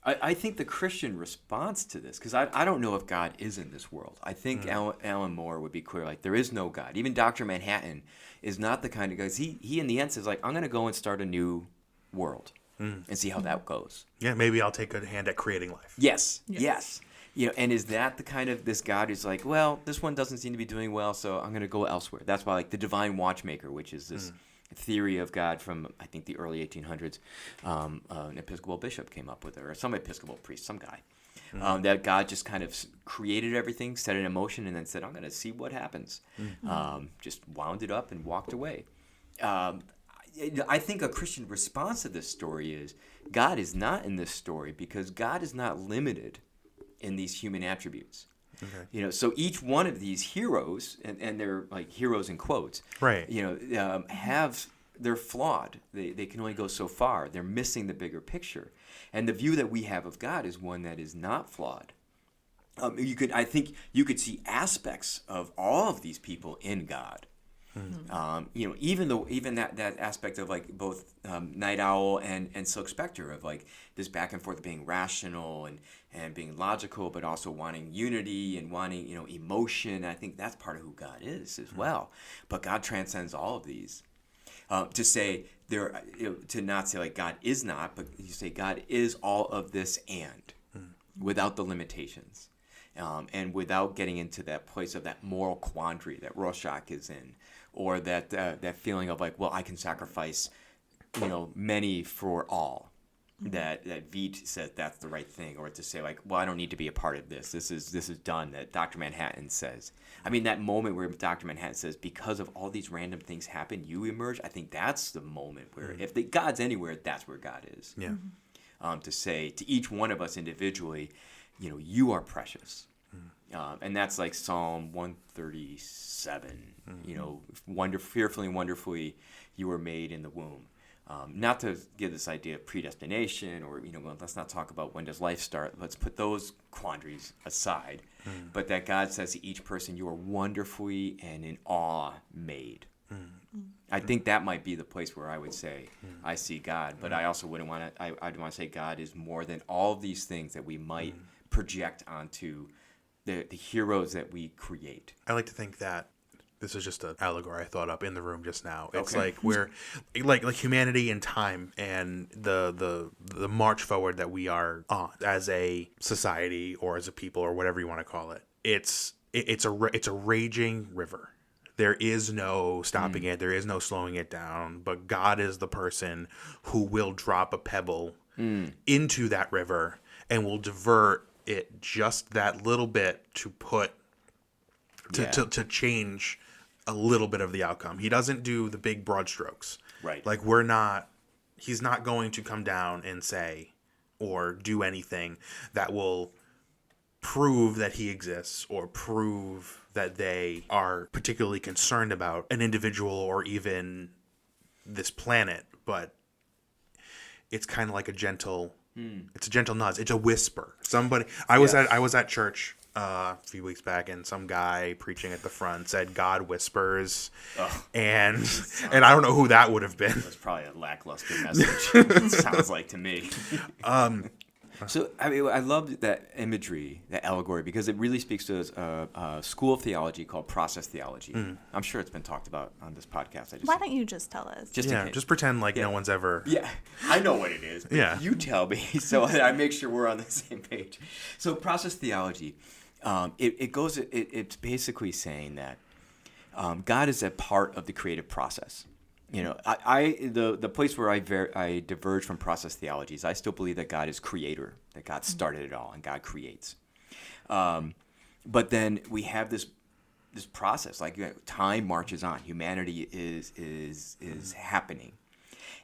the Christian response to this, because I don't know if God is in this world. I think Alan Moore would be clear, there is no God. Even Dr. Manhattan is not the kind of guy. He in the end says, I'm going to go and start a new world and see how that goes. Yeah, maybe I'll take a hand at creating life. Yes. And is that the kind of this God who's well, this one doesn't seem to be doing well, so I'm going to go elsewhere. That's why the divine watchmaker, which is this theory of God from, I think, the early 1800s, an Episcopal bishop came up with it, or some Episcopal priest, some guy, that God just kind of created everything, set it in motion, and then said, I'm going to see what happens. Just wound it up and walked away. I think a Christian response to this story is God is not in this story because God is not limited in these human attributes. Okay. So each one of these heroes, and they're heroes in quotes, right? Have they're flawed. They can only go so far. They're missing the bigger picture. And the view that we have of God is one that is not flawed. I think you could see aspects of all of these people in God. Even that aspect of like both Night Owl and Silk Spectre, of like this back and forth being rational and being logical, but also wanting unity and wanting emotion. I think that's part of who God is as well. But God transcends all of these. To say there, to not say like God is not, but you say God is all of this and without the limitations. And without getting into that place of that moral quandary that Rorschach is in, or that feeling of like, well, I can sacrifice, many for all. That Veidt says that's the right thing, or to say like, well, I don't need to be a part of this. This is done. That Dr. Manhattan says. I mean, that moment where Dr. Manhattan says, because of all these random things happen, you emerge. I think that's the moment where, if God's anywhere, that's where God is. Yeah. To say to each one of us individually, you are precious. And that's like Psalm 137. Fearfully and wonderfully you were made in the womb. Not to give this idea of predestination or, let's not talk about when does life start. Let's put those quandaries aside. But that God says to each person, you are wonderfully and in awe made. I think that might be the place where I would say I see God. But I also wouldn't want to, I'd want to say God is more than all of these things that we might project onto the heroes that we create. I like to think that this is just an allegory I thought up in the room just now. It's Okay. like we're like humanity and time and the march forward that we are on as a society or as a people or whatever you want to call it. It's a raging river. There is no stopping it. There is no slowing it down. But God is the person who will drop a pebble into that river and will divert it just that little bit to to change a little bit of the outcome. He doesn't do the big broad strokes. Right. Like he's not going to come down and say or do anything that will prove that he exists or prove that they are particularly concerned about an individual or even this planet, but it's kind of like a gentle nudge. It's a whisper. I was at church a few weeks back, and some guy preaching at the front said God whispers, and I don't know who that would have been. That's probably a lackluster message. It sounds like to me. So I love that imagery, that allegory, because it really speaks to a school of theology called process theology. I'm sure it's been talked about on this podcast. Why don't you just tell us? Just pretend like no one's ever. Yeah, I know what it is. But you tell me, so I make sure we're on the same page. So process theology, it's basically saying that God is a part of the creative process. The place where I diverge from process theology is I still believe that God is creator, that God started it all, and God creates. But then we have this process, like time marches on. Humanity is happening,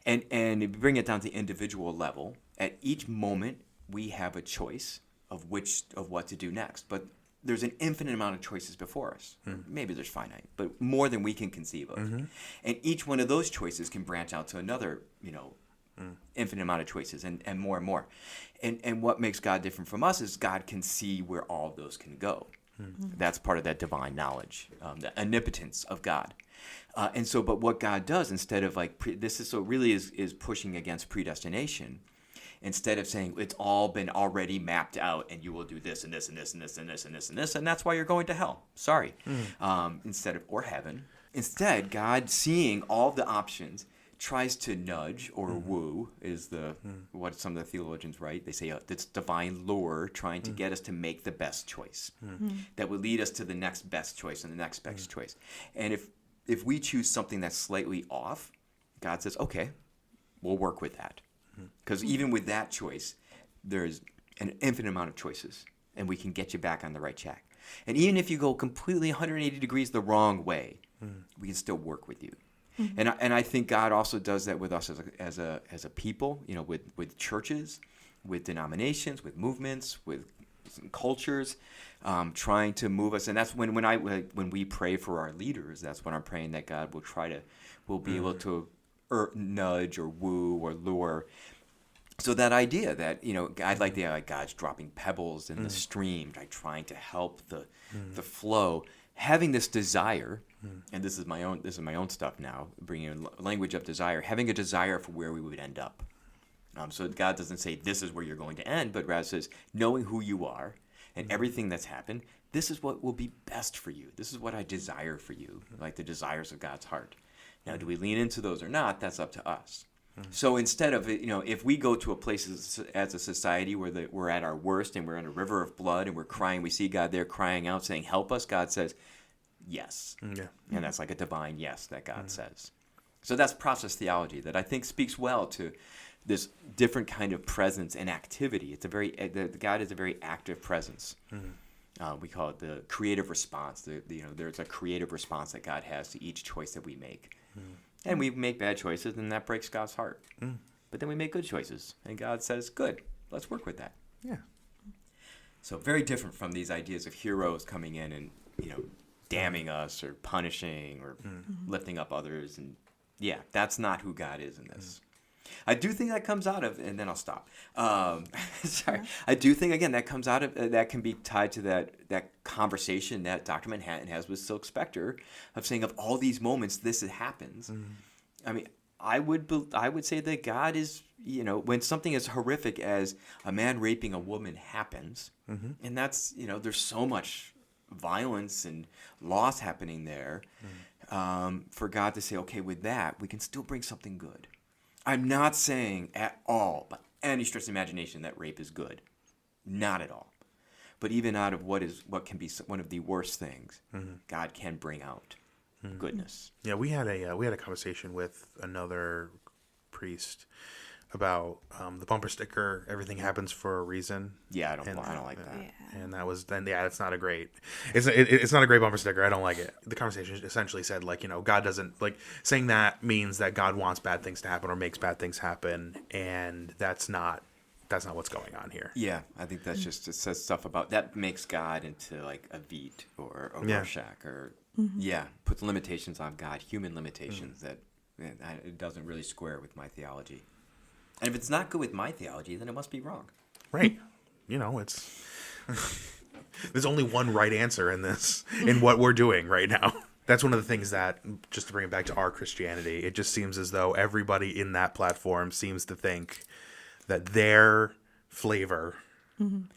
and if you bring it down to the individual level, at each moment we have a choice of what to do next. But there's an infinite amount of choices before us. Maybe there's finite, but more than we can conceive of. And each one of those choices can branch out to another, infinite amount of choices and more and more. And what makes God different from us is God can see where all of those can go. That's part of that divine knowledge, the omnipotence of God. But what God does, instead of really is pushing against predestination. Instead of saying it's all been already mapped out and you will do this and this and this and this and this and this and this and that's why you're going to hell. Sorry. Or heaven. Instead, God, seeing all the options, tries to nudge or woo is what some of the theologians write. They say it's divine lure trying to get us to make the best choice that would lead us to the next best choice and the next best choice. And if we choose something that's slightly off, God says, okay, we'll work with that. Because even with that choice, there's an infinite amount of choices, and we can get you back on the right track. And even if you go completely 180 degrees the wrong way, we can still work with you. And I think God also does that with us as a people, with churches, with denominations, with movements, with cultures, trying to move us. And that's when we pray for our leaders. That's when I'm praying that God will be able to nudge or woo or lure. So that idea that, I'd like the idea like God's dropping pebbles in the stream, like trying to help the flow, having this desire, and this is my own stuff now, bringing in language of desire, having a desire for where we would end up. So God doesn't say this is where you're going to end, but rather says knowing who you are and everything that's happened, this is what will be best for you. This is what I desire for you, like the desires of God's heart. Now, do we lean into those or not? That's up to us. So instead of, if we go to a place as a society where we're at our worst and we're in a river of blood and we're crying, we see God there crying out saying, help us, God says, yes. Yeah. And that's like a divine yes that God says. So that's process theology that I think speaks well to this different kind of presence and activity. It's God is a very active presence. We call it the creative response. There's a creative response that God has to each choice that we make. And we make bad choices, and that breaks God's heart. But then we make good choices, and God says, good, let's work with that. Yeah. So very different from these ideas of heroes coming in and, damning us or punishing or lifting up others. And yeah, that's not who God is in this. I do think that comes out of, and then I'll stop. Sorry. I do think, again, that comes out of, that can be tied to that conversation that Dr. Manhattan has with Silk Spectre of saying of all these moments, this happens. I mean, I would say that God is, when something as horrific as a man raping a woman happens, and that's, there's so much violence and loss happening there, for God to say, okay, with that, we can still bring something good. I'm not saying at all, by any stretch of imagination, that rape is good. Not at all. But even out of what can be one of the worst things, God can bring out goodness. Yeah, we had a conversation with another priest about the bumper sticker. Everything happens for a reason. Yeah, I don't like that. Yeah. And that was it's not a great. It's not a great bumper sticker. I don't like it. The conversation essentially said God doesn't saying that means that God wants bad things to happen or makes bad things happen, and that's not what's going on here. Yeah, I think that's just, it says stuff about that makes God into like a Vite or a Rorschach or puts limitations on God, human limitations that it doesn't really square with my theology. And if it's not good with my theology, then it must be wrong. Right. It's there's only one right answer in this, in what we're doing right now. That's one of the things that, just to bring it back to our Christianity, it just seems as though everybody in that platform seems to think that their flavor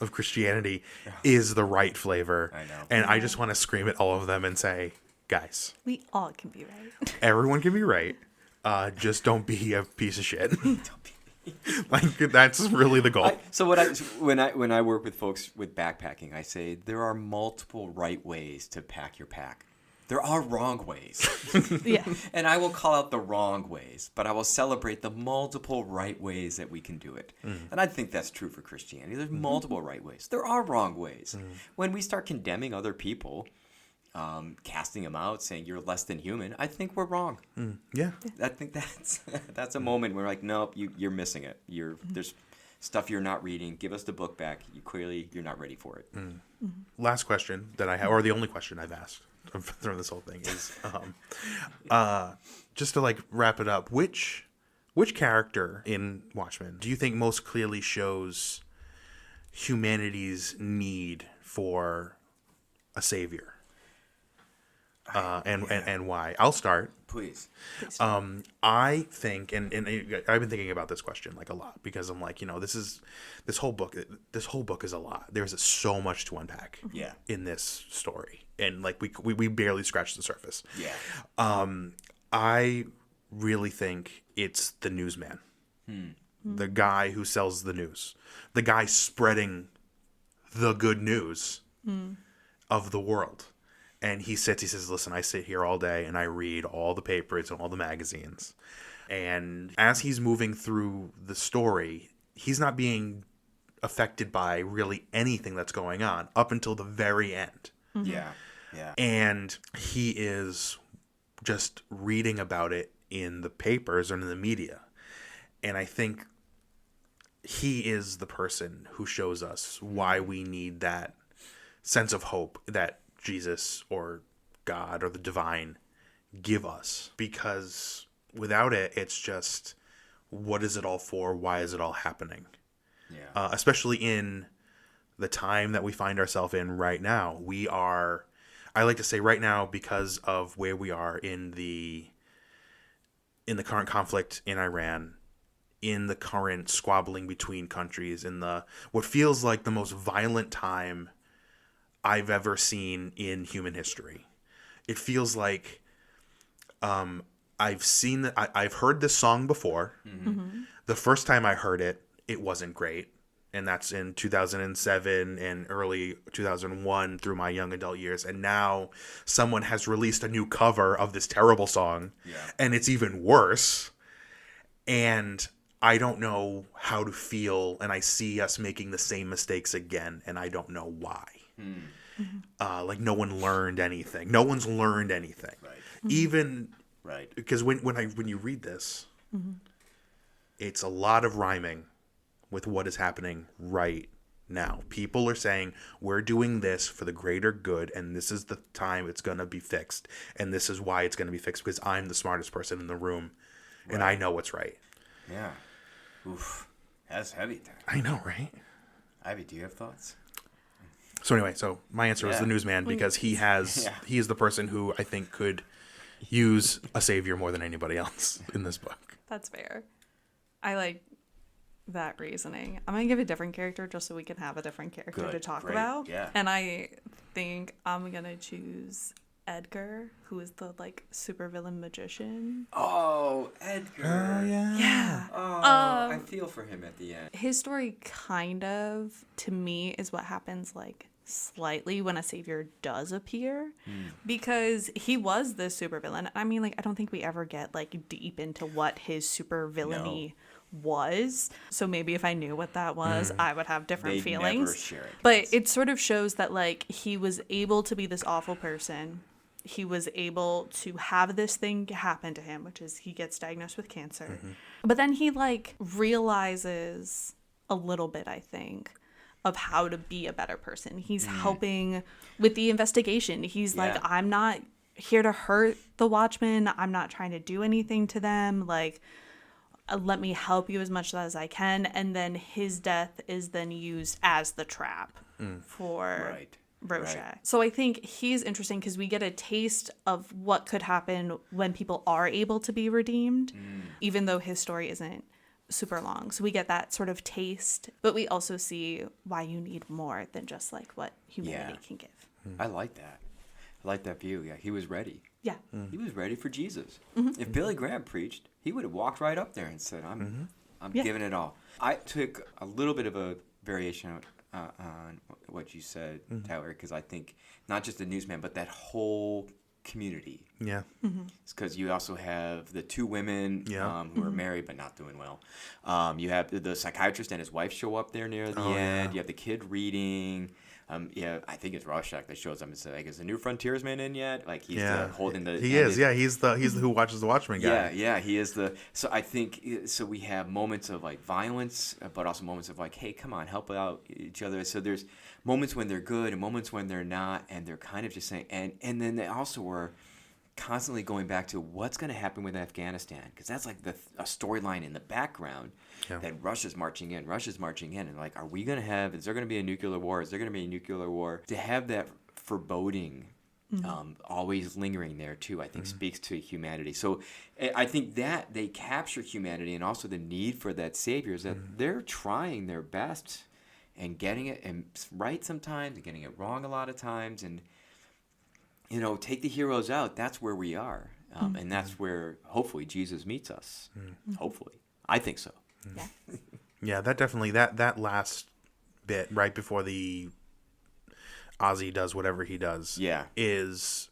of Christianity is the right flavor. I know. And I just want to scream at all of them and say, guys, We all can be right. everyone can be right. Just don't be a piece of shit. That's really the goal. When I work with folks with backpacking, I say there are multiple right ways to pack your pack. There are wrong ways. Yeah. And I will call out the wrong ways, but I will celebrate the multiple right ways that we can do it. And I think that's true for Christianity. There's multiple right ways. There are wrong ways. When we start condemning other people, casting them out, saying you're less than human, I think we're wrong. Yeah. I think that's a moment where we're like, nope, you're missing it. There's stuff you're not reading. Give us the book back. You're not ready for it. Last question that I have, or the only question I've asked through this whole thing is, just to wrap it up, which character in Watchmen do you think most clearly shows humanity's need for a savior? And why? I'll start. Please. I think, and I've been thinking about this question a lot, because I'm this whole book is a lot. There's so much to unpack in this story, and we barely scratched the surface. I really think it's the newsman, the guy who sells the news, the guy spreading the good news of the world. And he says, listen, I sit here all day and I read all the papers and all the magazines. And as he's moving through the story, he's not being affected by really anything that's going on up until the very end. Yeah. And he is just reading about it in the papers and in the media. And I think he is the person who shows us why we need that sense of hope that Jesus or God or the divine give us, because without it, it's just, what is it all for? Why is it all happening? Yeah. Especially in the time that we find ourselves in right now. I like to say right now, because of where we are in the current conflict in Iran, in the current squabbling between countries, in the what feels like the most violent time I've ever seen in human history. It feels like I've heard this song before. Mm-hmm. The first time I heard it, it wasn't great. And that's in 2007 and early 2001 through my young adult years. And now someone has released a new cover of this terrible song, and it's even worse. And I don't know how to feel, and I see us making the same mistakes again, and I don't know why. Like, no one learned anything. No one's learned anything. Right. Even Right. because when you read this, it's a lot of rhyming with what is happening right now. People are saying, we're doing this for the greater good, and this is the time it's going to be fixed, and this is why it's going to be fixed, because I'm the smartest person in the room, and I know what's right. Yeah. Oof. That's heavy there. I know, right? Ivy, do you have thoughts? So anyway, my answer is the newsman, because he is the person who I think could use a savior more than anybody else in this book. That's fair. I like that reasoning. I'm gonna give a different character just so we can have a different character to Good, talk great, about. yeah. And I think I'm gonna choose Edgar, who is the supervillain magician. Oh, Edgar. Yeah. Oh, I feel for him at the end. His story kind of, to me, is what happens slightly when a savior does appear, because he was the supervillain. I mean, I don't think we ever get deep into what his supervillainy was. So maybe if I knew what that was, I would have different They'd feelings. never share it. But it sort of shows that he was able to be this awful person. He was able to have this thing happen to him, which is he gets diagnosed with cancer. But then he realizes a little bit, I think, of how to be a better person. He's helping with the investigation. He's Yeah. I'm not here to hurt the Watchmen. I'm not trying to do anything to them. Let me help you as much as I can. And then his death is then used as the trap for Rorschach. Right. So I think he's interesting because we get a taste of what could happen when people are able to be redeemed, even though his story isn't super long. So we get that sort of taste, but we also see why you need more than just what humanity can give. I like that. I like that view. Yeah, he was ready. Yeah. He was ready for Jesus. If Billy Graham preached, he would have walked right up there and said, I'm giving it all. I took a little bit of a variation on what you said, Tyler, because I think not just the newsman, but that whole community. Yeah. It's because you also have the two women who are married but not doing well. You have the psychiatrist and his wife show up there near the end. You have the kid reading. I think it's Rorschach that shows up and says, "Is the new frontiersman in yet?" He's holding the. He is. Yeah, he's the who watches the Watchmen guy. Yeah, he is the. So I think we have moments of violence, but also moments of hey, come on, help out each other. So there's moments when they're good and moments when they're not, and they're kind of just saying, and then they also were constantly going back to what's going to happen with Afghanistan, because that's a storyline in the background. That Russia's marching in, and are we going to have? Is there going to be a nuclear war? Is there going to be a nuclear war? To have that foreboding always lingering there too, I think speaks to humanity. So I think that they capture humanity and also the need for that savior is that they're trying their best and getting it right sometimes and getting it wrong a lot of times, and take the heroes out. That's where we are, and that's where hopefully Jesus meets us. Hopefully, I think so. Yeah. Yeah, that definitely that last bit right before the Ozzy does whatever he does. Yeah. is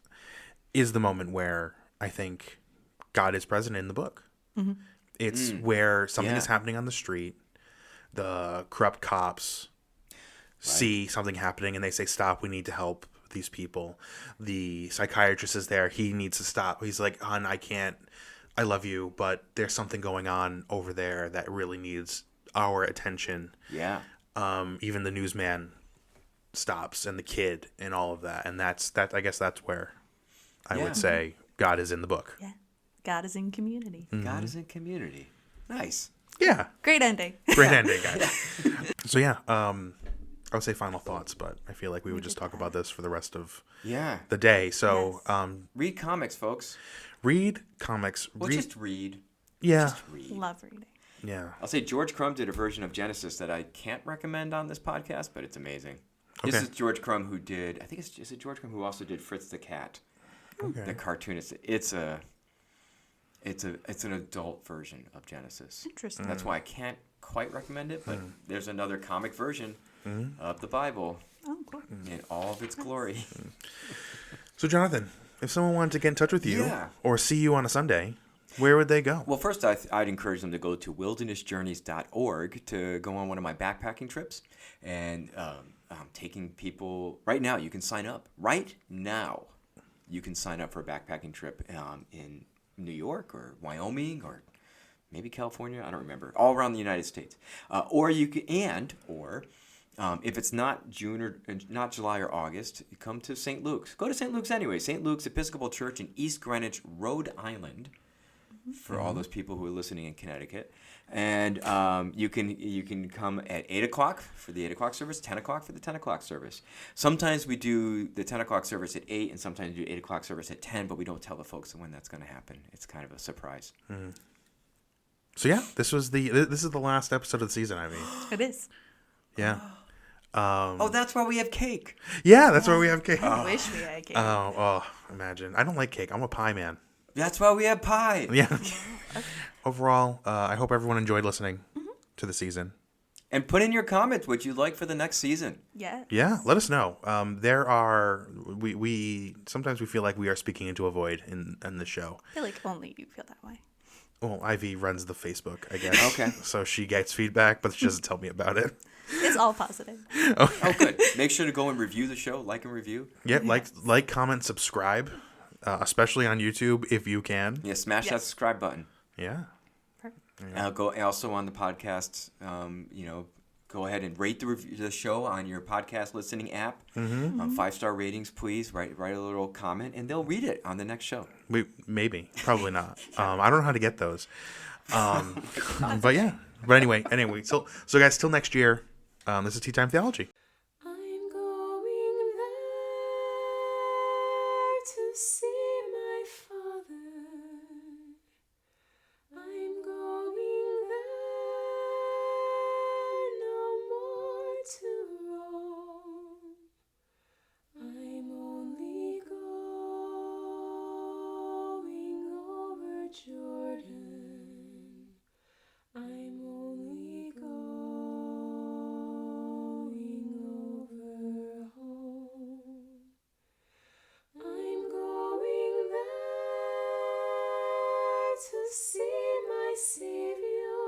the moment where I think God is present in the book. It's where something is happening on the street. The corrupt cops see something happening and they say, "Stop! We need to help these people." The psychiatrist is there. He needs to stop. He's like, "Hon, I can't. I love you, but there's something going on over there that really needs our attention." Yeah. Even the newsman stops, and the kid, and all of that, and that's I guess that's where I would say God is in the book. Yeah. God is in community. God is in community. Nice. Yeah. Great ending. Great ending, guys. So yeah, I would say final thoughts, but I feel like we would just talk about this for the rest of Yeah. the day. So Read comics, folks. read comics. Well, just read. Yeah. Just read. Love reading. Yeah. I'll say George Crumb did a version of Genesis that I can't recommend on this podcast, but it's amazing. This Okay. is George Crumb who did. I think is it George Crumb who also did Fritz the Cat, the cartoonist. It's an adult version of Genesis. Interesting. That's why I can't quite recommend it, but there's another comic version of the Bible Oh, cool. in all of its glory. So Jonathan, if someone wanted to get in touch with you Yeah. or see you on a Sunday, where would they go? Well, first, I'd encourage them to go to wildernessjourneys.org to go on one of my backpacking trips. And I'm taking people right now. You can sign up. Right now, you can sign up for a backpacking trip in New York or Wyoming or maybe California. I don't remember. All around the United States. Or you can, if it's not June or not July or August, you come to St. Luke's. Go to St. Luke's anyway. St. Luke's Episcopal Church in East Greenwich, Rhode Island. For all those people who are listening in Connecticut, and you can come at 8 o'clock for the 8 o'clock service, 10 o'clock for the 10 o'clock service. Sometimes we do the 10 o'clock service at 8, and sometimes we do 8 o'clock service at 10, but we don't tell the folks when that's going to happen. It's kind of a surprise. So yeah, this is the last episode of the season, Ivy. It is. Yeah. Oh, that's why we have cake. Yeah, that's why we have cake. I wish we had cake. Imagine. I don't like cake. I'm a pie man. That's why we have pie. Yeah. Overall, I hope everyone enjoyed listening to the season. And put in your comments what you'd like for the next season. Yes. Yeah, let us know. We sometimes we feel like we are speaking into a void in the show. I feel like only you feel that way. Well, Ivy runs the Facebook, I guess. Okay. So she gets feedback, but she doesn't tell me about it. It's all positive. Oh, good. Make sure to go and review the show. Like and review. Yeah, like, comment, subscribe, especially on YouTube if you can. Yeah, smash that subscribe button. Yeah. Perfect. Go also on the podcast. Go ahead and rate the show on your podcast listening app. 5-star ratings, please. Write a little comment, and they'll read it on the next show. Probably not. I don't know how to get those. But yeah. But anyway. So guys, till next year. This is Tea Time Theology. I'm going there to see my Father. I'm going there no more to roam. I'm only going over Jordan. I'm only going over home. I'm going there to see my Savior,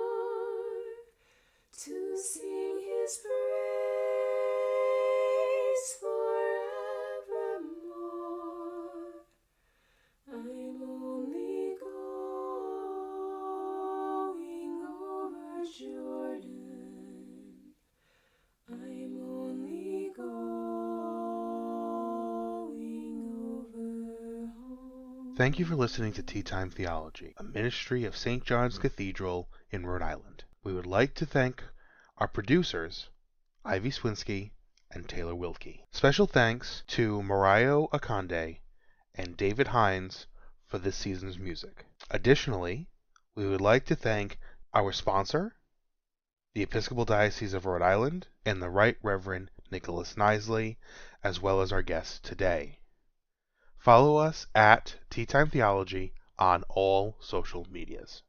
to sing His praise forevermore. I'm only going over Jordan. I'm only going over home. Thank you for listening to Tea Time Theology, a ministry of St. John's Cathedral in Rhode Island. We would like to thank our producers, Ivy Swinsky and Taylor Wilkie. Special thanks to Mariah Akande and David Hines for this season's music. Additionally, we would like to thank our sponsor, the Episcopal Diocese of Rhode Island, and the Right Reverend Nicholas Knisley, as well as our guests today. Follow us at Tea Time Theology on all social medias.